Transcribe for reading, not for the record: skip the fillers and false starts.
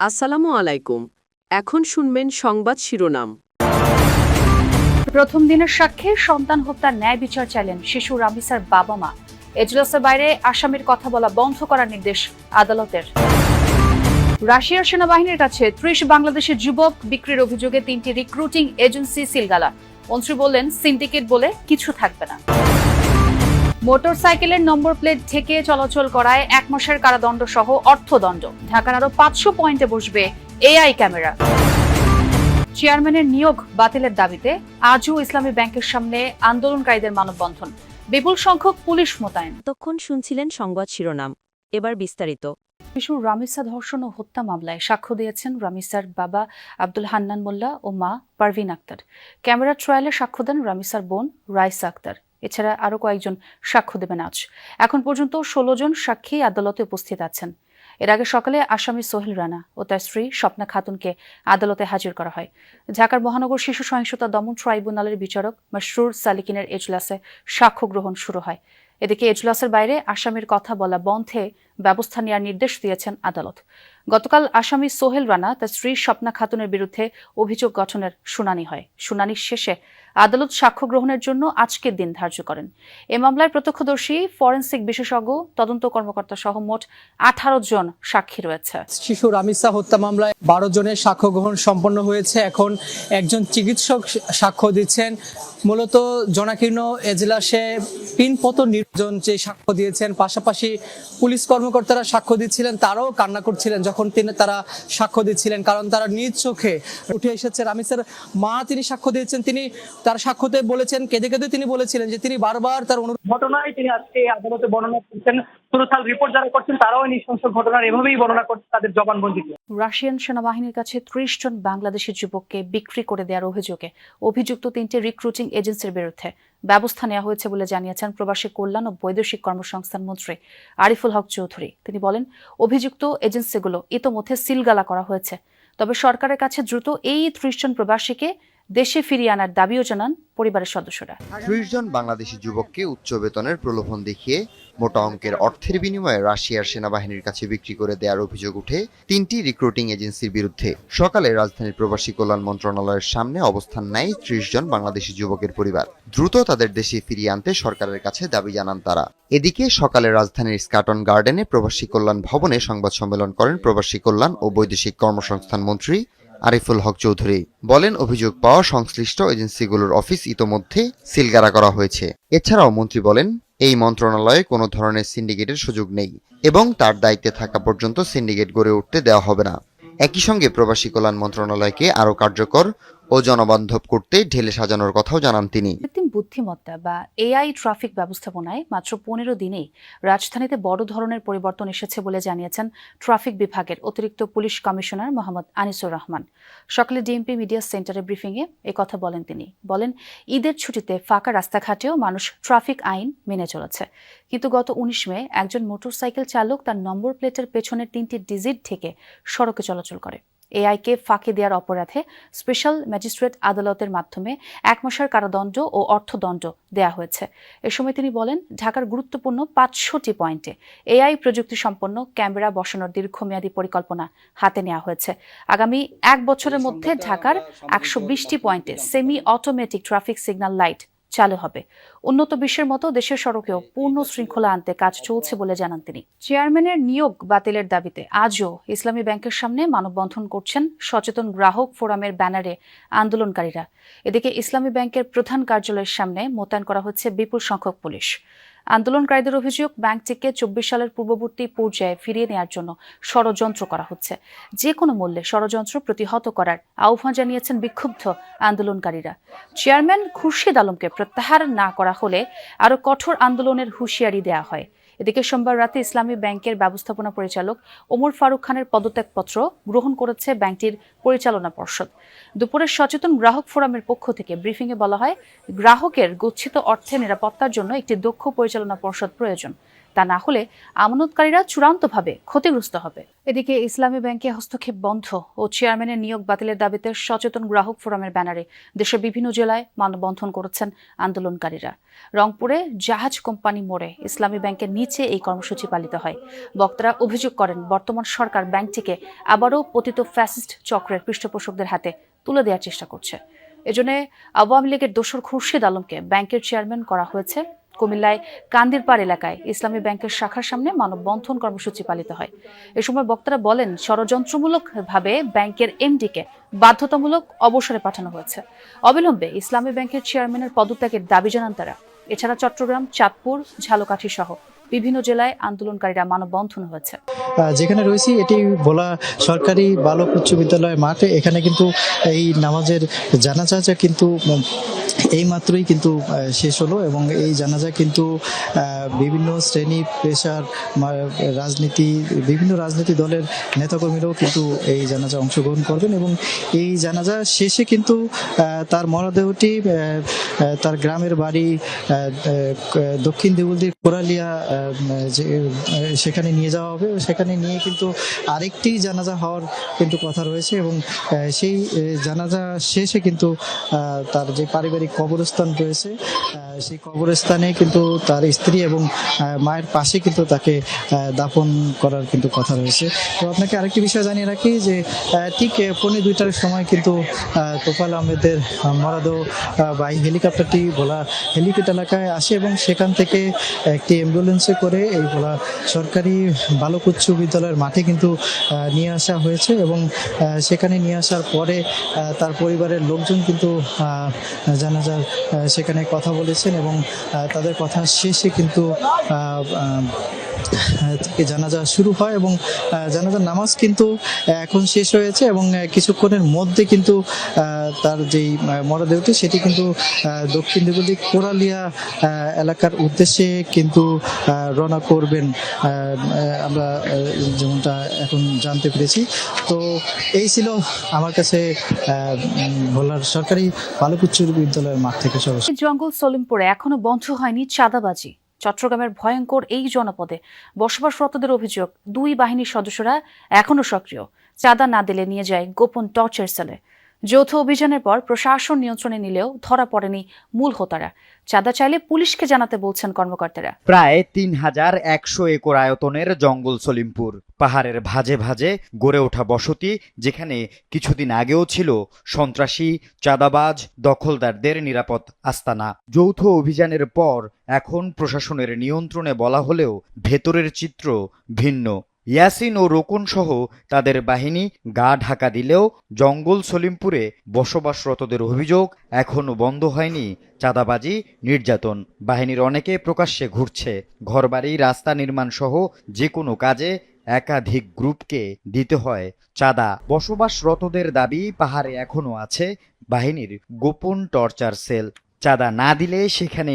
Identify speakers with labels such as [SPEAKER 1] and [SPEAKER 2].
[SPEAKER 1] আসসালামু আলাইকুম। এখন শুনবেন সংবাদ শিরোনাম।
[SPEAKER 2] প্রথম দিনের সাক্ষ্যে সন্তান হত্যার ন্যায় বিচার চাইলেন শিশু রামিসার বাবা মা। এজলাসের বাইরে আসামির কথা বলা বন্ধ করার নির্দেশ আদালতের। রাশিয়ার সেনাবাহিনীর কাছে ৩০ বাংলাদেশের যুবক বিক্রির অভিযোগে ৩টি রিক্রুটিং এজেন্সি সিলগালা। মন্ত্রী বললেন, সিন্ডিকেট বলে কিছু থাকবে না। মোটরসাইকেলের নম্বর প্লেট ঢেকে চলাচল করায় ১ মাসের কারাদণ্ড সহ অর্থদণ্ড। ঢাকার আরো ৫০০ পয়েন্টে বসবে এআই ক্যামেরা। চেয়ারম্যানের নিয়োগ বাতিলের দাবিতে আজও ইসলামী ব্যাংকের সামনে আন্দোলনকারীদের মানববন্ধন। বিপুল সংখ্যক পুলিশ মোতায়েন।
[SPEAKER 3] তখন শুনছিলেন সংবাদ শিরোনাম, এবার বিস্তারিত।
[SPEAKER 2] শিশু রামিসা ধর্ষণ ও হত্যা মামলায় সাক্ষ্য দিয়েছেন রামিসার বাবা আব্দুল হান্নান মোল্লা ও মা পারভিন আক্তার। ক্যামেরা ট্রায়ালে সাক্ষ্য দেন রামিসার বোন রাইসা আক্তার। এছাড়া আরও কয়েকজন সাক্ষ্য দেবেন আজ। এখন পর্যন্ত ১৬ জন সাক্ষী আদালতে উপস্থিত আছেন। এর আগে সকালে আসামি সোহেল রানা ও তার স্ত্রী স্বপ্না খাতুনকে আদালতে হাজির করা হয়। ঢাকার মহানগর শিশু সহিংসতা দমন ট্রাইব্যুনালের বিচারক মাসরুর সালিকিনের এজলাসে সাক্ষ্য গ্রহণ শুরু হয়। এদিকে এজলাসের বাইরে আসামির কথা বলা বন্ধে ব্যবস্থা নেওয়ার নির্দেশ দিয়েছেন আদালত। গতকাল আসামি সোহেল রানা তার স্ত্রী স্বপ্না খাতুনের বিরুদ্ধে অভিযোগ গঠনের শুনানি হয়। শুনানির শেষে আদালত সাক্ষ্য গ্রহণের জন্য আজকের দিন ধার্য করেন। এ মামলায় প্রত্যক্ষদর্শী, ফরেনসিক বিশেষজ্ঞ, তদন্ত কর্মকর্তা সহ মোট ১৮ জন সাক্ষী রয়েছে।
[SPEAKER 4] শিশু রামিসা হত্যা মামলায় ১২ জনের সাক্ষ্য গ্রহণ সম্পন্ন হয়েছে। এখন একজন চিকিৎসক সাক্ষ্য দিচ্ছেন। মূলত জনাকীর্ণ এজলাসে পিনপতন নির্জন যে সাক্ষ্য দিয়েছেন, পাশাপাশি পুলিশ কর্মকর্তারা সাক্ষ্য দিচ্ছিলেন, তারাও কান্না করছিলেন যখন তারা সাক্ষ্য দিচ্ছিলেন, কারণ তারা নিজ চোখে উঠে এসেছে। রামিসার মা তিনি সাক্ষ্য দিয়েছেন, তিনি তার সাক্ষ্যতে বলেছেন, কেঁদে কেঁদে তিনি বলেছিলেন যে তিনি বারবার তার ঘটনায় তিনি আজকে আদালতে বর্ণনা করছেন। টোটাল রিপোর্ট যারা করছেন তারাও নৃশংস ঘটনার এভাবেই বর্ণনা করছে তাদের জবানবন্দিতে।
[SPEAKER 2] রাশিয়ান সেনাবাহিনীর কাছে ৩০ জন বাংলাদেশি যুবককে বিক্রি করে দেওয়ার অভিযোগে অভিযুক্ত ৩টি রিক্রুটিং এজেন্সির বিরুদ্ধে ব্যবস্থা নেওয়া হয়েছে বলে জানিয়েছেন প্রবাসী কল্যাণ ও বৈদেশিক কর্মসংস্থান মন্ত্রী আরিফুল হক চৌধুরী। তিনি বলেন, অভিযুক্ত এজেন্সিগুলো ইতোমধ্যে সিলগালা করা হয়েছে। তবে সরকারের কাছে দ্রুত এই ৩০ জন প্রবাসীকে দেশে ফিরিয়ে আনার দাবিও জানান পরিবারের সদস্যরা।
[SPEAKER 5] ৩০ জন বাংলাদেশি যুবককে উচ্চ বেতনের প্রলোভন দেখিয়ে মোটা অঙ্কের অর্থের বিনিময়ে রাশিয়ার সেনাবাহিনীর কাছে বিক্রি করে দেওয়ার অভিযোগ উঠে ৩টি রিক্রুটিং এজেন্সির বিরুদ্ধে। সকালে রাজধানীর প্রবাসী কল্যাণ মন্ত্রণালয়ের সামনে অবস্থান নেয় ৩০ জন বাংলাদেশি যুবকের পরিবার। দ্রুত তাদের দেশে ফিরিয়ে আনতে সরকারের কাছে দাবি জানান তারা। এদিকে সকালে রাজধানীর স্কাটন গার্ডেনে প্রবাসী কল্যাণ ভবনে সংবাদ সম্মেলন করেন প্রবাসী কল্যাণ ও বৈদেশিক কর্মসংস্থান মন্ত্রী আরিফুল হক চৌধুরী। বলেন, অভিযোগ পাওয়া সংশ্লিষ্ট এজেন্সিগুলোর অফিস ইতোমধ্যে সিলগালা করা হয়েছে। এছাড়াও মন্ত্রী বলেন, এই মন্ত্রণালয়ে কোনো ধরনের সিন্ডিকেটের সুযোগ নেই এবং তার দায়িত্বে থাকা পর্যন্ত সিন্ডিকেট গড়ে উঠতে দেওয়া হবে না। একই সঙ্গে প্রবাসী কল্যাণ মন্ত্রণালয়কে আরও কার্যকর ও জনবান্ধব করতে ঢেলে সাজানোর কথাও জানান তিনি।
[SPEAKER 2] কৃত্রিম বুদ্ধিমত্তা বা এআই ট্রাফিক ব্যবস্থাপনায় মাত্র ১৫ দিনেই রাজধানীতে বড় ধরনের পরিবর্তন এসেছে বলে জানিয়েছেন ট্রাফিক বিভাগের অতিরিক্ত পুলিশ কমিশনার মোহাম্মদ আনিসুর রহমান। সকালে ডিএমপি মিডিয়া সেন্টারে ব্রিফিংয়ে কথা বলেন তিনি। বলেন, ঈদের ছুটিতে ফাঁকা রাস্তাঘাটেও মানুষ ট্রাফিক আইন মেনে চলেছে, কিন্তু গত ১৯ মে একজন মোটরসাইকেল চালক তার নম্বর প্লেটের পেছনের ৩টি ডিজিট থেকে সড়কে চলাচল করে। এআইকে ফাঁকি দেওয়ার অপরাধে স্পেশাল ম্যাজিস্ট্রেট আদালতের মাধ্যমে ১ মাসের কারাদণ্ড ও অর্থদণ্ড দেয়া হয়েছে। এ সময় তিনি বলেন, ঢাকার গুরুত্বপূর্ণ ৫০০টি পয়েন্টে এআই প্রযুক্তি সম্পন্ন ক্যামেরা বসানোর দীর্ঘমেয়াদী পরিকল্পনা হাতে নেওয়া হয়েছে। আগামী ১ বছরের মধ্যে ঢাকার ১২০টি পয়েন্টে semi automatic traffic signal light চালু হবে। উন্নত বিশ্বের মতো দেশের সড়কেও পূর্ণ শৃঙ্খলা আনতে কাজ চলছে বলে জানান তিনি। চেয়ারম্যানের নিয়োগ বাতিলের দাবিতে আজও ইসলামী ব্যাংকের সামনে মানববন্ধন করছেন সচেতন গ্রাহক ফোরামের ব্যানারে আন্দোলনকারীরা। এদিকে ইসলামী ব্যাংকের প্রধান কার্যালয়ের সামনে মোতায়েন করা হচ্ছে বিপুল সংখ্যক পুলিশ। আন্দোলনকারীদের অভিযোগ, ব্যাংকটিকে ২৪ সালের পূর্ববর্তী পর্যায়ে ফিরিয়ে নেওয়ার জন্য ষড়যন্ত্র করা হচ্ছে। যে কোনো মূল্যে ষড়যন্ত্র প্রতিহত করার আহ্বান জানিয়েছেন বিক্ষুব্ধ আন্দোলনকারীরা। চেয়ারম্যান খুরশিদ আলমকে প্রত্যাহার না করা হলে আরও কঠোর আন্দোলনের হুঁশিয়ারি দেওয়া হয়। এদিকে সোমবার রাতে ইসলামী ব্যাংকের ব্যবস্থাপনা পরিচালক ওমর ফারুক খানের পদত্যাগপত্র গ্রহণ করেছে ব্যাংকটির পরিচালনা পর্ষদ। দুপুরে সচেতন গ্রাহক ফোরামের পক্ষ থেকে ব্রিফিংয়ে বলা হয়, গ্রাহকের গচ্ছিত অর্থের নিরাপত্তার জন্য একটি দক্ষ পরিচালনা পর্ষদ প্রয়োজন। তা না হলে আমানতকারীরা চূড়ান্তভাবে ক্ষতিগ্রস্ত হবে। এদিকে ইসলামী ব্যাংকে হস্তক্ষেপ বন্ধ ও চেয়ারম্যানের নিয়োগ বাতিলের দাবিতে সচেতন গ্রাহক ফোরামের ব্যানারে দেশের বিভিন্ন জেলায় মানববন্ধন করেছেন আন্দোলনকারীরা। রংপুরে জাহাজ কোম্পানি মোড়ে ইসলামী ব্যাংকের নিচে এই কর্মসূচি পালিত হয়। বক্তারা অভিযোগ করেন, বর্তমান সরকার ব্যাংকটিকে আবারও পতিত ফ্যাসিস্ট চক্রের পৃষ্ঠপোষকদের হাতে তুলে দেওয়ার চেষ্টা করছে। এজন্য আওয়ামী লীগের দোসর খুরশিদ আলমকে ব্যাংকের চেয়ারম্যান করা হয়েছে। কুমিল্লায় কান্দিরপাড় এলাকায় ইসলামী ব্যাংকের শাখার সামনে মানববন্ধন কর্মসূচি পালিত হয়। এ সময় বক্তারা বলেন, ষড়যন্ত্রমূলকভাবে ব্যাংকের এমডিকে বাধ্যতামূলক অবসরে পাঠানো হয়েছে। অবিলম্বে ইসলামী ব্যাংকের চেয়ারম্যানের পদত্যাগের দাবি জানান তারা। এছাড়া চট্টগ্রাম, চাঁদপুর, ঝালকাঠি সহ বিভিন্ন জেলায় আন্দোলনকারীরা মানববন্ধন হয়েছে।
[SPEAKER 6] যেখানে রয়েছি এটি ভোলা সরকারি বালক উচ্চ বিদ্যালয় মাঠে। এখানে কিন্তু এই নামাজের জানাজা কিন্তু এই মাত্রই কিন্তু শেষ হলো এবং এই জানাজা কিন্তু বিভিন্ন শ্রেণী পেশার বিভিন্ন রাজনীতি দলের নেতাকর্মীরাও কিন্তু এই জানাজা অংশগ্রহণ করবেন এবং এই জানাজা শেষে কিন্তু তার মরদেহটি তার গ্রামের বাড়ি দক্ষিণ দেউলদির কোরালিয়া সেখানে নিয়ে যাওয়া হবে। সেখানে নিয়ে কিন্তু আরেকটি জানাজা হওয়ার কিন্তু কথা রয়েছে এবং সেই জানাজা শেষে কিন্তু তার যে পারিবারিক কবরস্থান রয়েছে সেই কবরস্থানে কিন্তু তার স্ত্রী এবং মায়ের পাশে কিন্তু তাকে দাফন করার কিন্তু কথা রয়েছে। তো আপনাকে আরেকটি বিষয় জানিয়ে রাখি যে ঠিক 2:45 সময় কিন্তু তোফায়েল আহমেদের মরদেহ বাই হেলিকপ্টারটি ভোলা হেলিপ্যাড এলাকায় আসে এবং সেখান থেকে একটি অ্যাম্বুলেন্সে করে এই ভোলা সরকারি বালক উচ্চ বিদ্যালয়ের মাঠে কিন্তু নিয়ে আসা হয়েছে এবং সেখানে নিয়ে আসার পরে তার পরিবারের লোকজন কিন্তু জানাজার সেখানে কথা বলেছেন এবং তাদের কথা শেষে কিন্তু জানাজা শুরু হয় এবং জানাজার নামাজ কিন্তু এখন শেষ হয়েছে এবং কিছুক্ষণের মধ্যে কিন্তু তার যেই মরদেহটি সেটি কিন্তু দক্ষিণ দিগলি কোরালিয়া এলাকার উদ্দেশ্যে কিন্তু রওনা করবেন আমরা যেমনটা এখন জানতে পেরেছি। তো এই ছিল আমার কাছে ভোলার সরকারি বালক উচ্চ বিদ্যালয়ের মাঠ থেকে সরাসরি।
[SPEAKER 2] জঙ্গল সলিমপুরে এখনো বন্ধ হয়নি চাঁদাবাজি। চট্টগ্রামের ভয়ঙ্কর এই জনপদে বসবাসরতদের অভিযোগ, 2 বাহিনীর সদস্যরা এখনো সক্রিয়। চাঁদা না দিলে নিয়ে যায় গোপন টর্চার সেলে। যৌথ অভিযানের পর প্রশাসন নিয়ন্ত্রণে নিলেও ধরা পড়েনি মূল হোতারা। চাঁদা চাইলে পুলিশকে জানাতে বলছেন কর্মকর্তারা।
[SPEAKER 7] প্রায় 3100 একর আয়তনের জঙ্গল সলিমপুর, পাহাড়ের ভাঁজে ভাঁজে গড়ে ওঠা বসতি, যেখানে কিছুদিন আগেও ছিল সন্ত্রাসী, চাঁদাবাজ, দখলদারদের নিরাপদ আস্তানা। যৌথ অভিযানের পর এখন প্রশাসনের নিয়ন্ত্রণে বলা হলেও ভেতরের চিত্র ভিন্ন। ইয়াসিন ও রোকন সহ তাদের বাহিনী গা ঢাকা দিলেও জঙ্গল সলিমপুরে বসবাসরতদের অভিযোগ, এখনো বন্ধ হয়নি চাঁদাবাজি, নির্যাতন। বাহিনীর অনেকে প্রকাশ্যে ঘুরছে। ঘরবাড়ি, রাস্তা নির্মাণ সহ যে কোনো কাজে একাধিক গ্রুপকে দিতে হয় চাঁদা। বসবাসরতদের দাবি, পাহাড়ে এখনো আছে বাহিনীর গোপন টর্চার সেল। চাঁদা না দিলে সেখানে